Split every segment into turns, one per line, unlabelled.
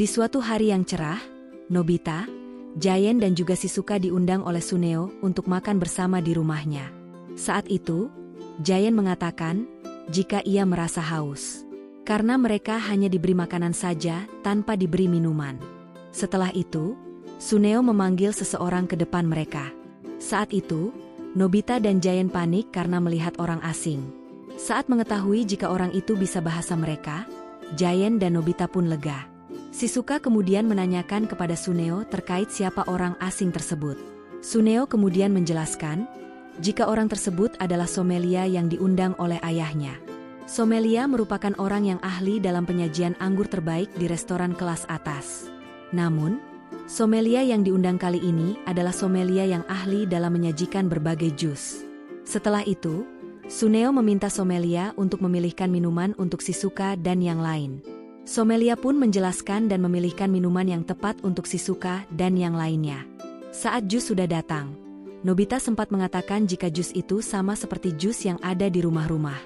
Di suatu hari yang cerah, Nobita, Giant dan juga Shizuka diundang oleh Suneo untuk makan bersama di rumahnya. Saat itu, Giant mengatakan jika ia merasa haus. Karena mereka hanya diberi makanan saja tanpa diberi minuman. Setelah itu, Suneo memanggil seseorang ke depan mereka. Saat itu, Nobita dan Giant panik karena melihat orang asing. Saat mengetahui jika orang itu bisa bahasa mereka, Giant dan Nobita pun lega. Shizuka kemudian menanyakan kepada Suneo terkait siapa orang asing tersebut. Suneo kemudian menjelaskan jika orang tersebut adalah Somelia yang diundang oleh ayahnya. Somelia merupakan orang yang ahli dalam penyajian anggur terbaik di restoran kelas atas. Namun, Somelia yang diundang kali ini adalah Somelia yang ahli dalam menyajikan berbagai jus. Setelah itu, Suneo meminta Somelia untuk memilihkan minuman untuk Shizuka dan yang lain. Somelia pun menjelaskan dan memilihkan minuman yang tepat untuk Shizuka dan yang lainnya. Saat jus sudah datang, Nobita sempat mengatakan jika jus itu sama seperti jus yang ada di rumah-rumah.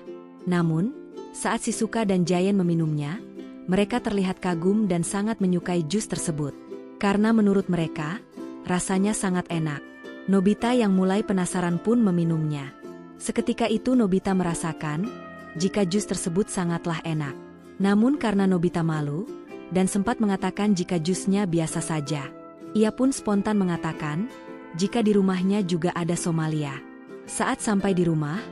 Namun, saat Shizuka dan Giant meminumnya, mereka terlihat kagum dan sangat menyukai jus tersebut. Karena menurut mereka, rasanya sangat enak. Nobita yang mulai penasaran pun meminumnya. Seketika itu Nobita merasakan jika jus tersebut sangatlah enak. Namun karena Nobita malu, dan sempat mengatakan jika jusnya biasa saja. Ia pun spontan mengatakan jika di rumahnya juga ada Somalia. Saat sampai di rumah,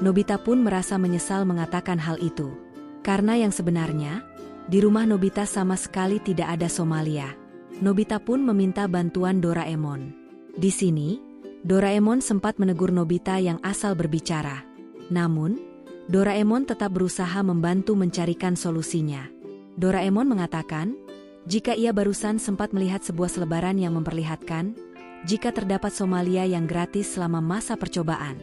Nobita pun merasa menyesal mengatakan hal itu. Karena yang sebenarnya, di rumah Nobita sama sekali tidak ada Somalia. Nobita pun meminta bantuan Doraemon. Di sini, Doraemon sempat menegur Nobita yang asal berbicara. Namun, Doraemon tetap berusaha membantu mencarikan solusinya. Doraemon mengatakan, jika ia barusan sempat melihat sebuah selebaran yang memperlihatkan jika terdapat Somalia yang gratis selama masa percobaan.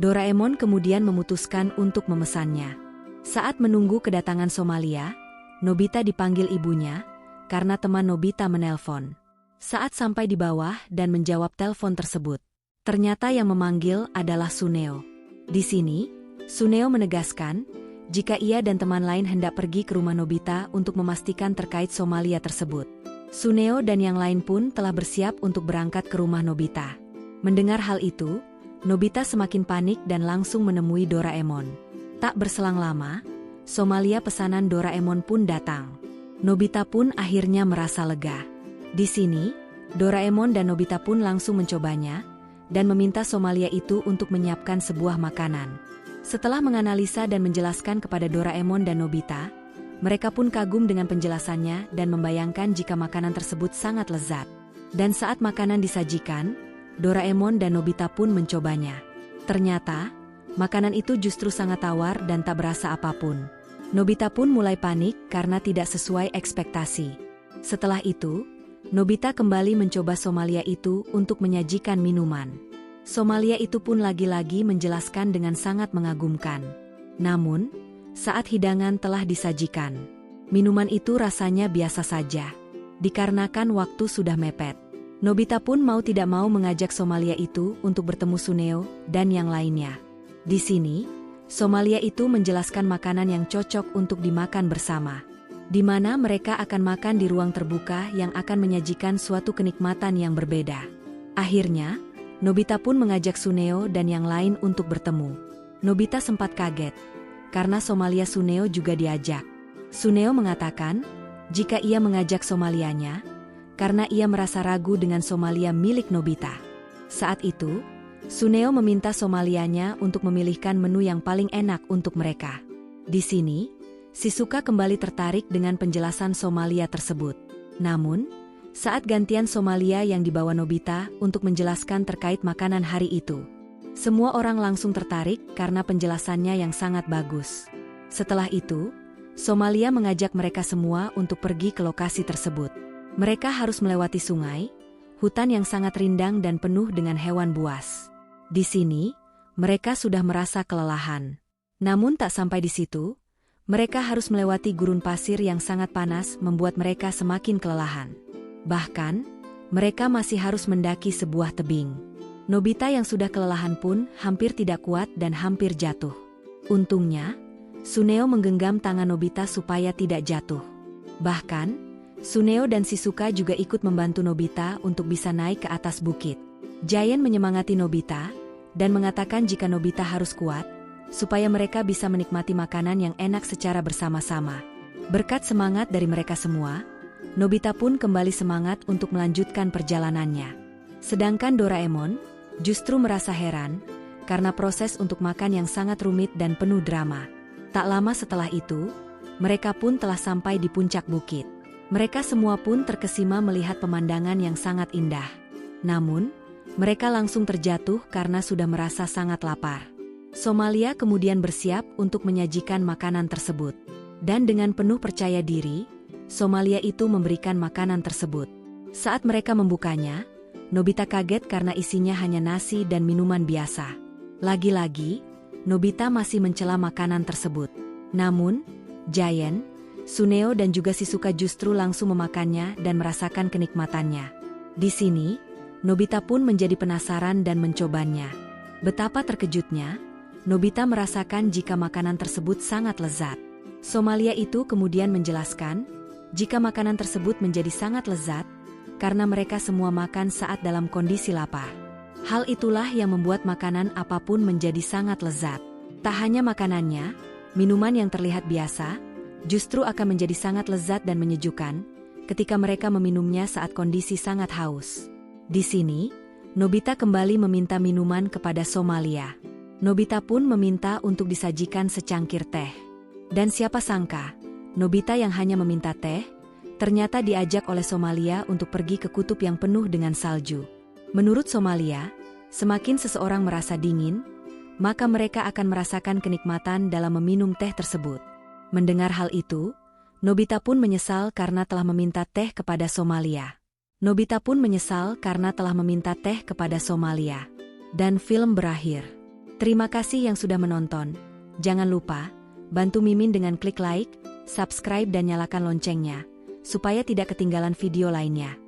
Doraemon kemudian memutuskan untuk memesannya. Saat menunggu kedatangan Somalia, Nobita dipanggil ibunya, karena teman Nobita menelpon. Saat sampai di bawah dan menjawab telepon tersebut, ternyata yang memanggil adalah Suneo. Di sini, Suneo menegaskan jika ia dan teman lain hendak pergi ke rumah Nobita untuk memastikan terkait Somalia tersebut. Suneo dan yang lain pun telah bersiap untuk berangkat ke rumah Nobita. Mendengar hal itu, Nobita semakin panik dan langsung menemui Doraemon. Tak berselang lama, Somalia pesanan Doraemon pun datang. Nobita pun akhirnya merasa lega. Di sini, Doraemon dan Nobita pun langsung mencobanya dan meminta Somalia itu untuk menyiapkan sebuah makanan. Setelah menganalisa dan menjelaskan kepada Doraemon dan Nobita, mereka pun kagum dengan penjelasannya dan membayangkan jika makanan tersebut sangat lezat. Dan saat makanan disajikan, Doraemon dan Nobita pun mencobanya. Ternyata, makanan itu justru sangat tawar dan tak berasa apapun. Nobita pun mulai panik karena tidak sesuai ekspektasi. Setelah itu, Nobita kembali mencoba Somalia itu untuk menyajikan minuman. Somalia itu pun lagi-lagi menjelaskan dengan sangat mengagumkan. Namun, saat hidangan telah disajikan, minuman itu rasanya biasa saja. Dikarenakan waktu sudah mepet, Nobita pun mau tidak mau mengajak Somalia itu untuk bertemu Suneo dan yang lainnya. Di sini, Somalia itu menjelaskan makanan yang cocok untuk dimakan bersama, di mana mereka akan makan di ruang terbuka yang akan menyajikan suatu kenikmatan yang berbeda. Akhirnya, Nobita pun mengajak Suneo dan yang lain untuk bertemu. Nobita sempat kaget, karena Somalia Suneo juga diajak. Suneo mengatakan, jika ia mengajak Somalianya, karena ia merasa ragu dengan Somalia milik Nobita. Saat itu, Suneo meminta Somalianya untuk memilihkan menu yang paling enak untuk mereka. Di sini, Shizuka kembali tertarik dengan penjelasan Somalia tersebut. Namun, saat gantian Somalia yang dibawa Nobita untuk menjelaskan terkait makanan hari itu, semua orang langsung tertarik karena penjelasannya yang sangat bagus. Setelah itu, Somalia mengajak mereka semua untuk pergi ke lokasi tersebut. Mereka harus melewati sungai, hutan yang sangat rindang dan penuh dengan hewan buas. Di sini, mereka sudah merasa kelelahan. Namun tak sampai di situ, mereka harus melewati gurun pasir yang sangat panas membuat mereka semakin kelelahan. Bahkan, mereka masih harus mendaki sebuah tebing. Nobita yang sudah kelelahan pun hampir tidak kuat dan hampir jatuh. Untungnya, Suneo menggenggam tangan Nobita supaya tidak jatuh. Bahkan, Suneo dan Shizuka juga ikut membantu Nobita untuk bisa naik ke atas bukit. Giant menyemangati Nobita dan mengatakan jika Nobita harus kuat, supaya mereka bisa menikmati makanan yang enak secara bersama-sama. Berkat semangat dari mereka semua, Nobita pun kembali semangat untuk melanjutkan perjalanannya. Sedangkan Doraemon justru merasa heran karena proses untuk makan yang sangat rumit dan penuh drama. Tak lama setelah itu, mereka pun telah sampai di puncak bukit. Mereka semua pun terkesima melihat pemandangan yang sangat indah. Namun, mereka langsung terjatuh karena sudah merasa sangat lapar. Somalia kemudian bersiap untuk menyajikan makanan tersebut. Dan dengan penuh percaya diri, Somalia itu memberikan makanan tersebut. Saat mereka membukanya, Nobita kaget karena isinya hanya nasi dan minuman biasa. Lagi-lagi, Nobita masih mencela makanan tersebut. Namun, Giant, Suneo dan juga Shizuka justru langsung memakannya dan merasakan kenikmatannya. Di sini, Nobita pun menjadi penasaran dan mencobanya. Betapa terkejutnya, Nobita merasakan jika makanan tersebut sangat lezat. Somalia itu kemudian menjelaskan, jika makanan tersebut menjadi sangat lezat, karena mereka semua makan saat dalam kondisi lapar. Hal itulah yang membuat makanan apapun menjadi sangat lezat. Tak hanya makanannya, minuman yang terlihat biasa, justru akan menjadi sangat lezat dan menyejukkan ketika mereka meminumnya saat kondisi sangat haus. Di sini, Nobita kembali meminta minuman kepada Somalia. Nobita pun meminta untuk disajikan secangkir teh. Dan siapa sangka, Nobita yang hanya meminta teh, ternyata diajak oleh Somalia untuk pergi ke kutub yang penuh dengan salju. Menurut Somalia, semakin seseorang merasa dingin, maka mereka akan merasakan kenikmatan dalam meminum teh tersebut. Mendengar hal itu, Nobita pun menyesal karena telah meminta teh kepada Somalia. Nobita pun menyesal karena telah meminta teh kepada Somalia. Dan film berakhir. Terima kasih yang sudah menonton. Jangan lupa, bantu Mimin dengan klik like, subscribe dan nyalakan loncengnya, supaya tidak ketinggalan video lainnya.